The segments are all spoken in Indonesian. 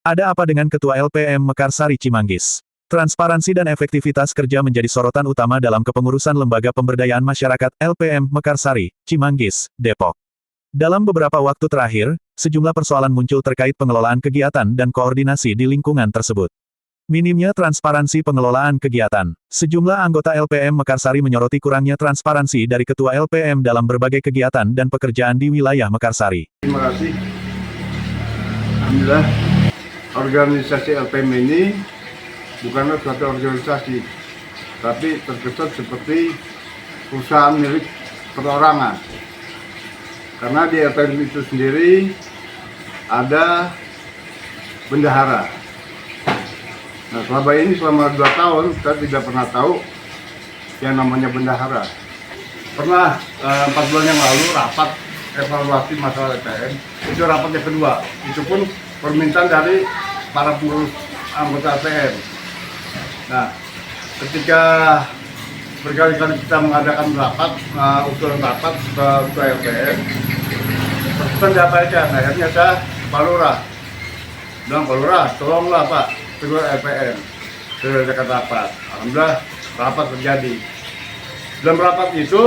Ada apa dengan Ketua LPM Mekarsari Cimanggis? Transparansi dan efektivitas kerja menjadi sorotan utama dalam kepengurusan Lembaga Pemberdayaan Masyarakat LPM Mekarsari, Cimanggis, Depok. Dalam beberapa waktu terakhir, sejumlah persoalan muncul terkait pengelolaan kegiatan dan koordinasi di lingkungan tersebut. Minimnya transparansi pengelolaan kegiatan. Sejumlah anggota LPM Mekarsari menyoroti kurangnya transparansi dari Ketua LPM dalam berbagai kegiatan dan pekerjaan di wilayah Mekarsari. Terima kasih. Alhamdulillah, organisasi LPM ini bukanlah suatu organisasi, tapi terkesan seperti perusahaan milik perorangan. Karena di LPM itu sendiri ada bendahara. Nah, selama 2 tahun kita tidak pernah tahu yang namanya bendahara. Pernah 4 bulan yang lalu rapat evaluasi masalah LPM, itu rapat yang kedua. Itu pun permintaan dari para pengurus anggota LPM. Nah, ketika berkali-kali kita mengadakan rapat, usulan rapat ke LPM, pesan diabaikan. Akhirnya saya Pak Lurah bilang, Pak Lurah, tolonglah Pak, ketua LPM. Sudah dekat rapat. Alhamdulillah, rapat terjadi. Dalam rapat itu,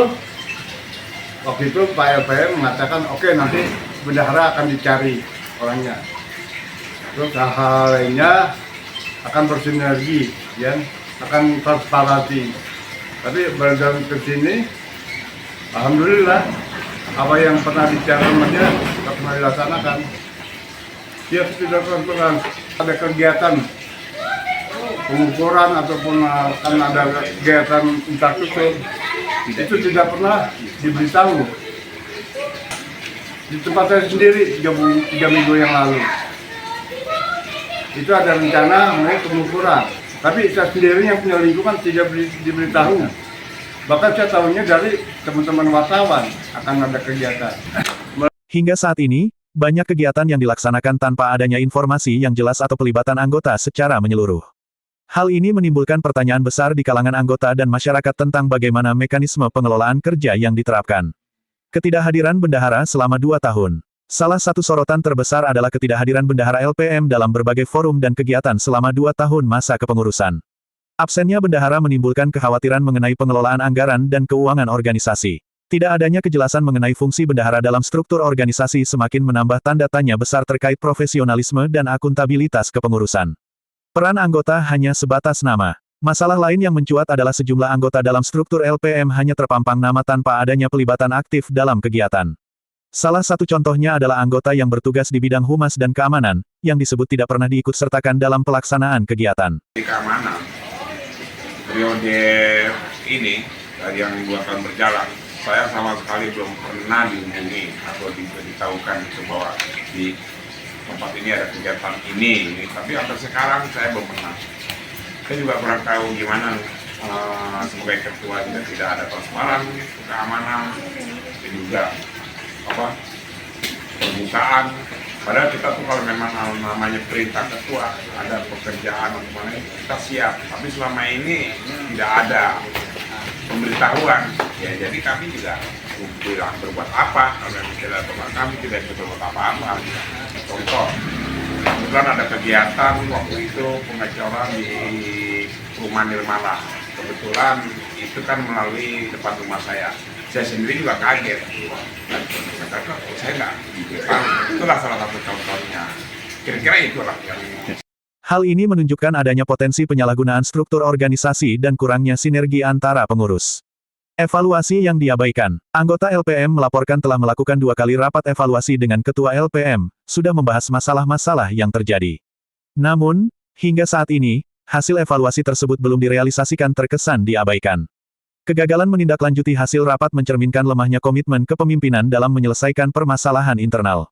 waktu itu Pak LPM mengatakan, oke, nanti bendahara akan dicari orangnya. Terus hal lainnya akan bersinergi, ya, akan transparansi. Tapi berjalan ke sini, alhamdulillah, apa yang pernah dicarakannya tidak pernah dilaksanakan. Dia tidak pernah ada kegiatan pengukuran ataupun akan ada kegiatan infrastruktur, itu tidak pernah diberitahu. Di tempat saya sendiri 3 minggu yang lalu, itu ada rencana mau pengukuran, tapi saya sendiri yang punya lingkungan tidak diberitahu. Bahkan saya tahunya dari teman-teman wartawan akan ada kegiatan. Hingga saat ini, banyak kegiatan yang dilaksanakan tanpa adanya informasi yang jelas atau pelibatan anggota secara menyeluruh. Hal ini menimbulkan pertanyaan besar di kalangan anggota dan masyarakat tentang bagaimana mekanisme pengelolaan kerja yang diterapkan. Ketidakhadiran bendahara selama 2 tahun. Salah satu sorotan terbesar adalah ketidakhadiran bendahara LPM dalam berbagai forum dan kegiatan selama 2 tahun masa kepengurusan. Absennya bendahara menimbulkan kekhawatiran mengenai pengelolaan anggaran dan keuangan organisasi. Tidak adanya kejelasan mengenai fungsi bendahara dalam struktur organisasi semakin menambah tanda tanya besar terkait profesionalisme dan akuntabilitas kepengurusan. Peran anggota hanya sebatas nama. Masalah lain yang mencuat adalah sejumlah anggota dalam struktur LPM hanya terpampang nama tanpa adanya pelibatan aktif dalam kegiatan. Salah satu contohnya adalah anggota yang bertugas di bidang humas dan keamanan, yang disebut tidak pernah diikutsertakan dalam pelaksanaan kegiatan. Di keamanan, periode ini, dari yang 2 tahun berjalan, saya sama sekali belum pernah dihubungi atau diberitahukan bahwa di tempat ini ada kegiatan ini. Tapi sampai sekarang saya belum pernah. Saya juga kurang tahu gimana sebagai ketua juga tidak ada transparan, keamanan, dan juga pembukaan. Padahal kita tuh kalau memang namanya perintah ketua, ada pekerjaan atau mana, kita siap. Tapi selama ini tidak ada pemberitahuan. Ya, jadi kami juga bilang berbuat apa, kalau tidak berbuat kami tidak bisa berbuat apa-apa. Contoh, kebetulan ada kegiatan waktu itu pengecoran di rumah Nirmala. Kebetulan itu kan melalui depan rumah saya. Saya sendiri juga kaget. Kata saya nggak diberitahu. Itulah salah satu contohnya. Kira-kira itulah yang. Hal ini menunjukkan adanya potensi penyalahgunaan struktur organisasi dan kurangnya sinergi antara pengurus. Evaluasi yang diabaikan. Anggota LPM melaporkan telah melakukan 2 kali rapat evaluasi dengan Ketua LPM, sudah membahas masalah-masalah yang terjadi. Namun, hingga saat ini, hasil evaluasi tersebut belum direalisasikan terkesan diabaikan. Kegagalan menindaklanjuti hasil rapat mencerminkan lemahnya komitmen kepemimpinan dalam menyelesaikan permasalahan internal.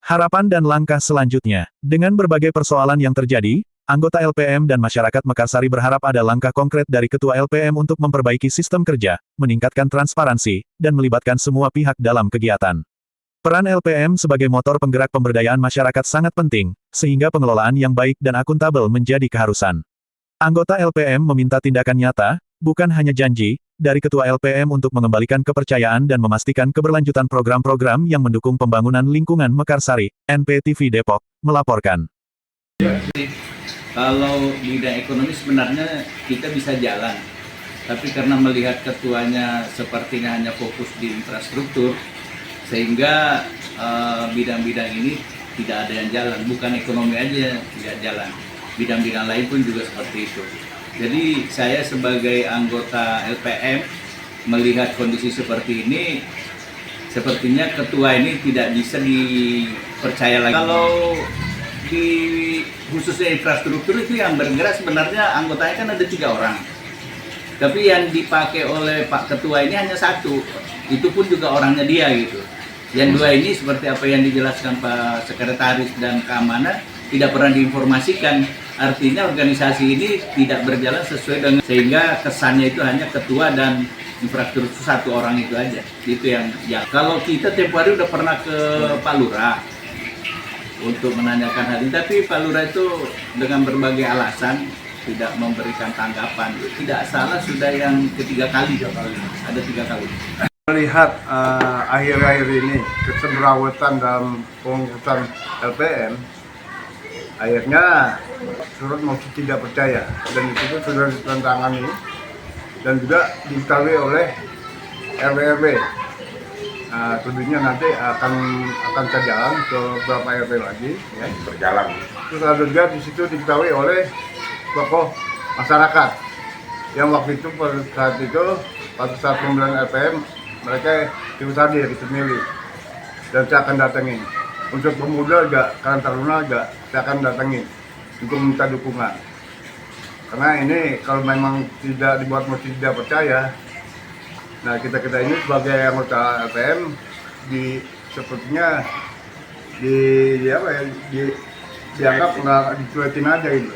Harapan dan langkah selanjutnya. Dengan berbagai persoalan yang terjadi, anggota LPM dan masyarakat Mekarsari berharap ada langkah konkret dari Ketua LPM untuk memperbaiki sistem kerja, meningkatkan transparansi, dan melibatkan semua pihak dalam kegiatan. Peran LPM sebagai motor penggerak pemberdayaan masyarakat sangat penting, sehingga pengelolaan yang baik dan akuntabel menjadi keharusan. Anggota LPM meminta tindakan nyata, bukan hanya janji, dari Ketua LPM untuk mengembalikan kepercayaan dan memastikan keberlanjutan program-program yang mendukung pembangunan lingkungan Mekarsari. NPTV Depok melaporkan. Kalau bidang ekonomi sebenarnya kita bisa jalan, tapi karena melihat ketuanya sepertinya hanya fokus di infrastruktur, sehingga bidang-bidang ini tidak ada yang jalan. Bukan ekonomi aja tidak jalan, bidang-bidang lain pun juga seperti itu. Jadi saya sebagai anggota LPM melihat kondisi seperti ini, sepertinya ketua ini tidak bisa dipercaya lagi. Kalau di khususnya infrastruktur itu yang bergerak sebenarnya anggotanya kan ada 3 orang. Tapi yang dipakai oleh Pak Ketua ini hanya 1. Itu pun juga orangnya dia gitu. Yang 2 ini seperti apa yang dijelaskan Pak Sekretaris dan Keamanan tidak pernah diinformasikan. Artinya organisasi ini tidak berjalan sesuai dengan, sehingga kesannya itu hanya ketua dan infrastruktur 1 orang itu aja. Itu yang ya. Kalau kita tempo hari udah pernah ke Pak Lurah untuk menanyakan hal ini, tapi Pak Lurah itu dengan berbagai alasan tidak memberikan tanggapan. Tidak salah sudah yang ketiga kali, ada 3 kali. Melihat akhir-akhir ini kesemrawutan dalam pengurusan LPM, akhirnya surat mosi tidak percaya, dan itu pun sudah ditandatangani dan juga diketahui oleh RW. Tentunya nanti akan terjalan ke beberapa RW lagi, ya. Berjalan. Terus ada juga di situ diketahui oleh tokoh masyarakat yang waktu itu pada saat pemilihan LPM mereka ikut hadir, ikut milih, dan saya akan datengin. Untuk pemuda juga, Karang Taruna juga saya akan datengin untuk minta dukungan. Karena ini kalau memang tidak dibuat mosi tidak percaya, nah kita ini sebagai anggota LPM sepertinya dianggap nggak dicuekin aja gitu.